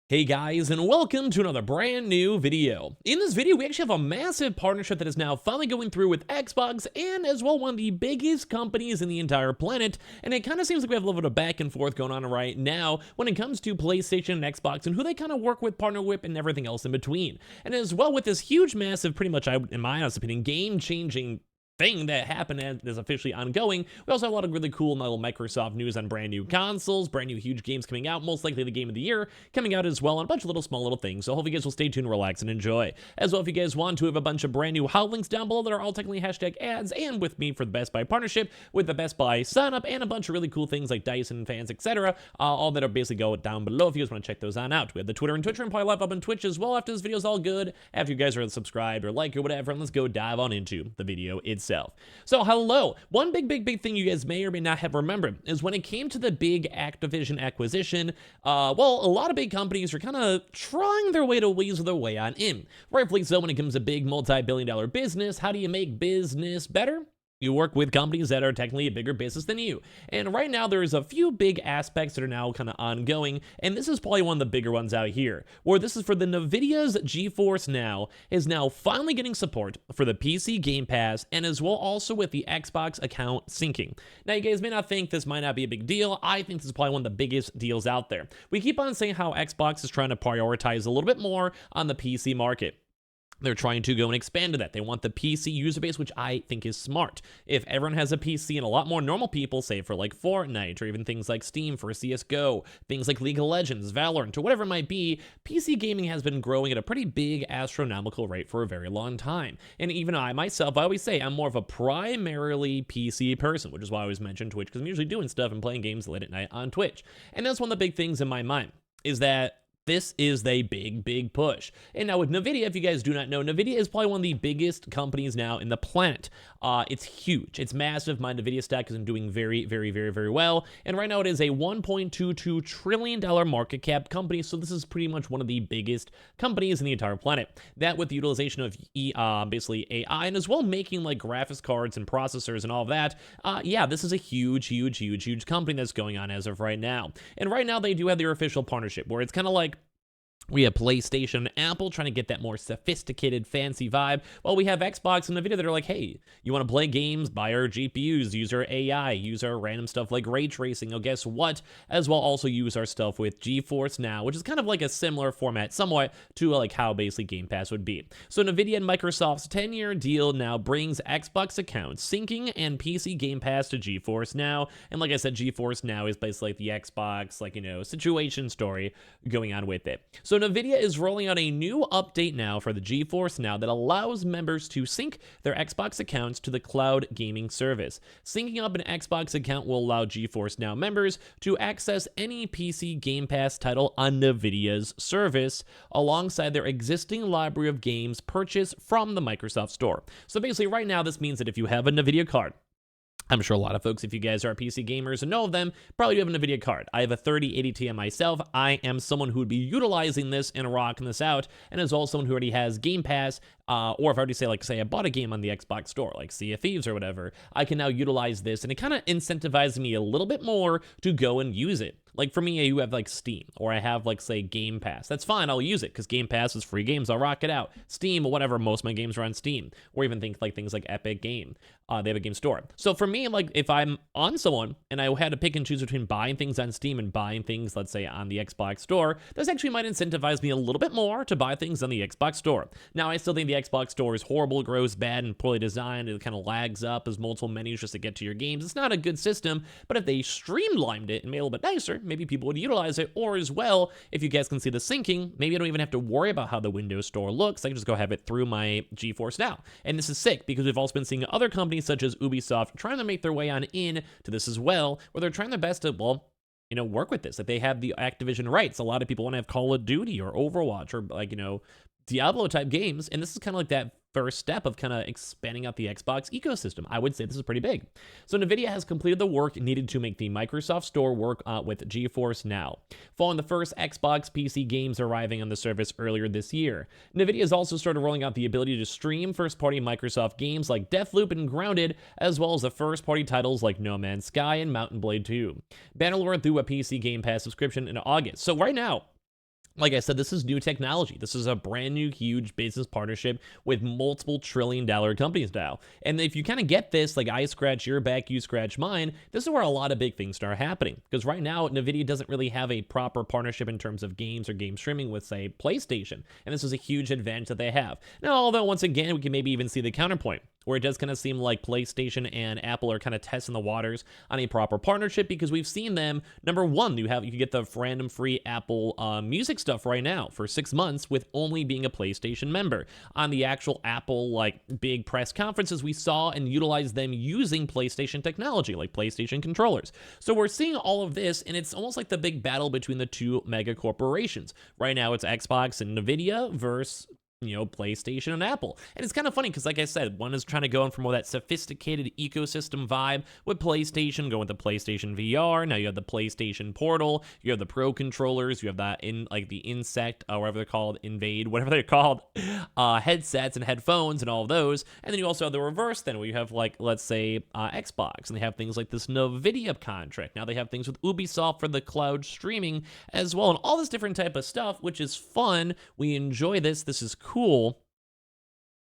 Hey guys, and welcome to another brand new video. In this video, we actually have a massive partnership that is now finally going through with Xbox and as well one of the biggest companies in the entire planet. And it kind of seems like we have a little bit of back and forth going on right now when it comes to PlayStation and Xbox and who they kind of work with, partner with, and everything else in between. And as well with this huge, massive, pretty much, in my honest opinion, game-changing thing that happened and is officially ongoing. We also have a lot of really cool little Microsoft news on brand new consoles, brand new huge games coming out, most likely the game of the year coming out as well, and a bunch of little small little things. So hopefully you guys will stay tuned, relax, and enjoy. As well, if you guys want to, have a bunch of brand new hot links down below that are all technically hashtag ads, and with me for the Best Buy partnership with the Best Buy sign up, and a bunch of really cool things like Dyson fans, etc. All that are basically go down below if you guys want to check those on out. We have the Twitter and Twitch, and probably live up on Twitch as well after this video is all good, after you guys are subscribed or like or whatever, and let's go dive on into the video itself. So hello. One big thing you guys may or may not have remembered is when it came to the big Activision acquisition, well, a lot of big companies are kind of trying their way to weasel their way on in. Rightfully so, when it comes to big multi-billion-dollar business, how do you make business better? You work with companies that are technically a bigger business than you. And right now, there's a few big aspects that are now kind of ongoing, and this is probably one of the bigger ones out here, where this is for the Nvidia's GeForce Now is now finally getting support for the PC Game Pass, and as well also with the Xbox account syncing. Now, you guys may not think this might not be a big deal. I think this is probably one of the biggest deals out there. We keep on saying how Xbox is trying to prioritize a little bit more on the PC market. They're trying to go and expand to that. They want the PC user base, which I think is smart. If everyone has a PC and a lot more normal people, say for like Fortnite or even things like Steam for CSGO, things like League of Legends, Valorant, or whatever it might be, PC gaming has been growing at a pretty big astronomical rate for a very long time. And even I myself, I always say I'm more of a primarily PC person, which is why I always mention Twitch, because I'm usually doing stuff and playing games late at night on Twitch. And that's one of the big things in my mind, is that this is a big push. And now with Nvidia, if you guys do not know, Nvidia is probably one of the biggest companies now in the planet. It's huge. It's massive. My Nvidia stock is doing very well. And right now it is a $1.22 trillion market cap company. So this is pretty much one of the biggest companies in the entire planet. That with the utilization of basically AI and as well making like graphics cards and processors and all of that. Yeah, this is a huge company that's going on as of right now. And right now they do have their official partnership where it's kind of like we have PlayStation and Apple trying to get that more sophisticated, fancy vibe. Well, we have Xbox and Nvidia that are like, hey, you want to play games? Buy our GPUs, use our AI, use our random stuff like ray tracing. Oh, guess what? As well, also use our stuff with GeForce Now, which is kind of like a similar format somewhat to like how basically Game Pass would be. So Nvidia and Microsoft's 10-year deal now brings Xbox accounts, syncing, and PC Game Pass to GeForce Now. And like I said, GeForce Now is basically like the Xbox, like, you know, situation story going on with it. So Nvidia is rolling out a new update now for the GeForce Now that allows members to sync their Xbox accounts to the cloud gaming service. Syncing up an Xbox account will allow GeForce Now members to access any PC Game Pass title on Nvidia's service alongside their existing library of games purchased from the Microsoft Store. So basically right now this means that if you have a Nvidia card, I'm sure a lot of folks, if you guys are PC gamers and know of them, probably do have an Nvidia card. I have a 3080 Ti myself. I am someone who would be utilizing this and rocking this out, and as well someone who already has Game Pass, or if I already say, like, say I bought a game on the Xbox Store, like Sea of Thieves or whatever, I can now utilize this, and it kind of incentivizes me a little bit more to go and use it. Like for me, you have like Steam, or I have like, say, Game Pass. That's fine, I'll use it, because Game Pass is free games, I'll rock it out. Steam, or whatever, most of my games are on Steam. Or even think like things like Epic Game. They have a game store. So for me, like if I'm on someone and I had to pick and choose between buying things on Steam and buying things, let's say, on the Xbox Store, this actually might incentivize me a little bit more to buy things on the Xbox Store. Now, I still think the Xbox Store is horrible, gross, bad, and poorly designed. It kind of lags up as multiple menus just to get to your games. It's not a good system, but if they streamlined it and made it a little bit nicer, maybe people would utilize it. Or as well, if you guys can see the syncing, maybe I don't even have to worry about how the Windows Store looks. I can just go have it through my GeForce Now. And this is sick because we've also been seeing other companies such as Ubisoft trying to make their way on in to this as well, where they're trying their best to, well, you know, work with this. Like they have the Activision rights. A lot of people want to have Call of Duty or Overwatch or like, you know, Diablo type games. And this is kind of like that first step of kind of expanding out the Xbox ecosystem. I would say this is pretty big. So Nvidia has completed the work needed to make the Microsoft Store work with GeForce Now, following the first Xbox PC games arriving on the service earlier this year. Nvidia has also started rolling out the ability to stream first-party Microsoft games like Deathloop and Grounded, as well as the first-party titles like No Man's Sky and Mountain Blade 2. Bannerlord through a PC Game Pass subscription in August. So right now, Like I said, this is new technology. This is a brand new, huge business partnership with multiple trillion-dollar companies now. And if you kind of get this, like I scratch your back, you scratch mine, this is where a lot of big things start happening. Because right now, Nvidia doesn't really have a proper partnership in terms of games or game streaming with, say, PlayStation. And this is a huge advantage that they have. Now, although once again, we can maybe even see the counterpoint, where it does kind of seem like PlayStation and Apple are kind of testing the waters on a proper partnership, because we've seen them. Number one, you can get the random free Apple music stuff right now for 6 months with only being a PlayStation member. On the actual Apple like big press conferences, we saw and utilized them using PlayStation technology, like PlayStation controllers. So we're seeing all of this, and it's almost like the big battle between the two mega corporations. Right now, it's Xbox and Nvidia versus PlayStation and Apple. And it's kind of funny because, like I said, one is trying to go in for more that sophisticated ecosystem vibe with PlayStation, going with the PlayStation VR. Now you have the PlayStation Portal, you have the Pro controllers, you have that the Insect, or whatever they're called, Invade, whatever they're called, headsets and headphones and all of those. And then you also have the reverse then, where you have, like, let's say, Xbox, and they have things like this Nvidia contract. Now they have things with Ubisoft for the cloud streaming as well, and all this different type of stuff, which is fun. We enjoy this. This is cool.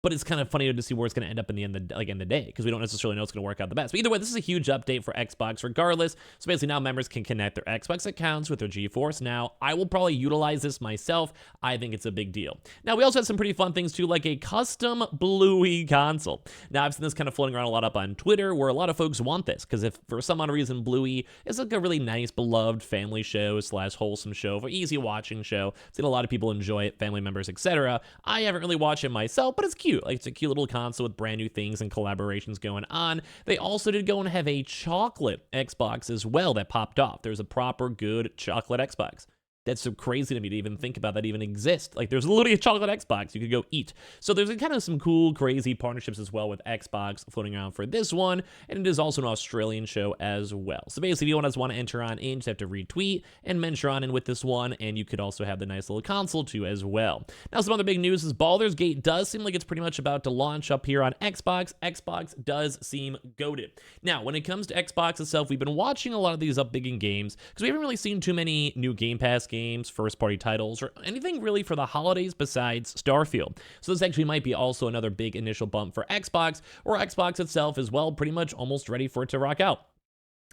But it's kind of funny to see where it's going to end up in the end, in the day, because we don't necessarily know it's going to work out the best. But either way, this is a huge update for Xbox regardless. So basically now members can connect their Xbox accounts with their GeForce Now. I will probably utilize this myself. I think it's a big deal. Now, we also have some pretty fun things too, like a custom Bluey console. Now, I've seen this kind of floating around a lot up on Twitter, where a lot of folks want this, because if for some odd reason Bluey is like a really nice, beloved family show / wholesome show, for easy watching show, I've seen a lot of people enjoy it, family members, etc. I haven't really watched it myself, but it's cute. Like, it's a cute little console with brand new things and collaborations going on. They also did go and have a chocolate Xbox as well that popped off. There's a proper good chocolate Xbox. That's so crazy to me to even think about that even exist. Like, there's literally a chocolate Xbox you could go eat. So there's kind of some cool, crazy partnerships as well with Xbox floating around for this one, and it is also an Australian show as well. So basically, if you want to enter on in, you just have to retweet and mention on in with this one, and you could also have the nice little console too as well. Now, some other big news is Baldur's Gate does seem like it's pretty much about to launch up here on Xbox. Xbox does seem goated. Now, when it comes to Xbox itself, we've been watching a lot of these up-bigging games, because we haven't really seen too many new Game Pass games, first-party titles, or anything really for the holidays besides Starfield. So this actually might be also another big initial bump for Xbox, or Xbox itself as well, pretty much almost ready for it to rock out.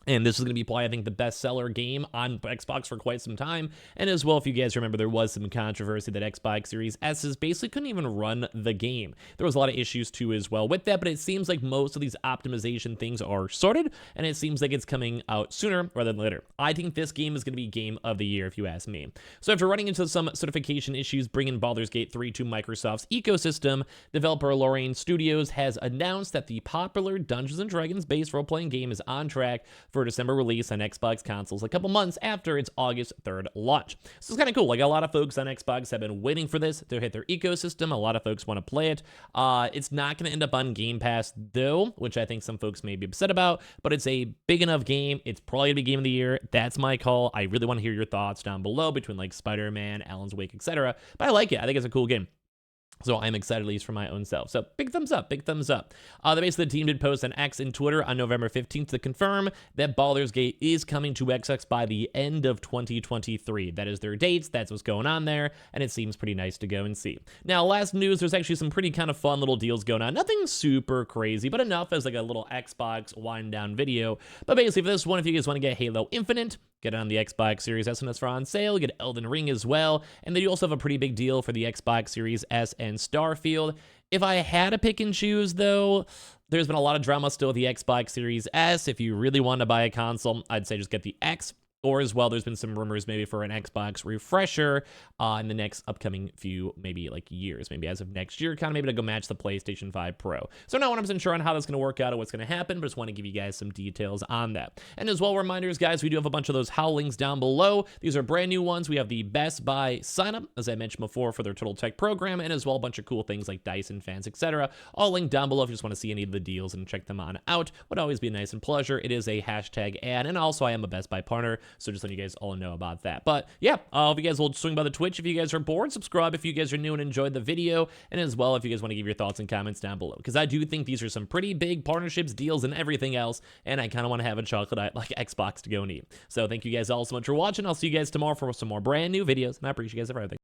And this is going to be probably, I think, the bestseller game on Xbox for quite some time. And as well, if you guys remember, there was some controversy that Xbox Series S's basically couldn't even run the game. There was a lot of issues too as well with that, but it seems like most of these optimization things are sorted, and it seems like it's coming out sooner rather than later. I think this game is going to be Game of the Year, if you ask me. So after running into some certification issues bringing Baldur's Gate 3 to Microsoft's ecosystem, developer Lorraine Studios has announced that the popular Dungeons & Dragons based role-playing game is on track for December release on Xbox consoles a couple months after its August 3rd launch. So it's kind of cool. Like, a lot of folks on Xbox have been waiting for this to hit their ecosystem. A lot of folks want to play it. It's not going to end up on Game Pass, though, which I think some folks may be upset about, but it's a big enough game. It's probably going to be Game of the Year. That's my call. I really want to hear your thoughts down below between, like, Spider-Man, Alan's Wake, etc. But I like it. I think it's a cool game. So I'm excited, at least for my own self. So big thumbs up, big thumbs up. The team did post on X and Twitter on November 15th to confirm that Baldur's Gate is coming to Xbox by the end of 2023. That is their dates, that's what's going on there, and it seems pretty nice to go and see. Now, last news, there's actually some pretty kind of fun little deals going on. Nothing super crazy, but enough as like a little Xbox wind down video. But basically, for this one, if you guys want to get Halo Infinite, get it on the Xbox Series S and S for on sale. You get Elden Ring as well. And then you also have a pretty big deal for the Xbox Series S and Starfield. If I had to pick and choose, though, there's been a lot of drama still with the Xbox Series S. If you really want to buy a console, I'd say just get the X. Or as well, there's been some rumors maybe for an Xbox refresher in the next upcoming few, maybe like years, maybe as of next year, kind of maybe to go match the PlayStation 5 Pro. So I'm not 100% sure on how that's going to work out or what's going to happen, but just want to give you guys some details on that. And as well, reminders, guys, we do have a bunch of those howlings down below. These are brand new ones. We have the Best Buy sign up, as I mentioned before, for their Total Tech program, and as well a bunch of cool things like Dyson fans, etc. All linked down below if you just want to see any of the deals and check them on out. Would always be nice and pleasure. It is a hashtag ad, and also I am a Best Buy partner, So just letting you guys all know about that. But yeah, I hope you guys will swing by the Twitch if you guys are bored. Subscribe if you guys are new and enjoyed the video. And as well, if you guys want to give your thoughts and comments down below. Because I do think these are some pretty big partnerships, deals, and everything else. And I kind of want to have a chocolate like Xbox to go and eat. So thank you guys all so much for watching. I'll see you guys tomorrow for some more brand new videos. And I appreciate you guys for everything.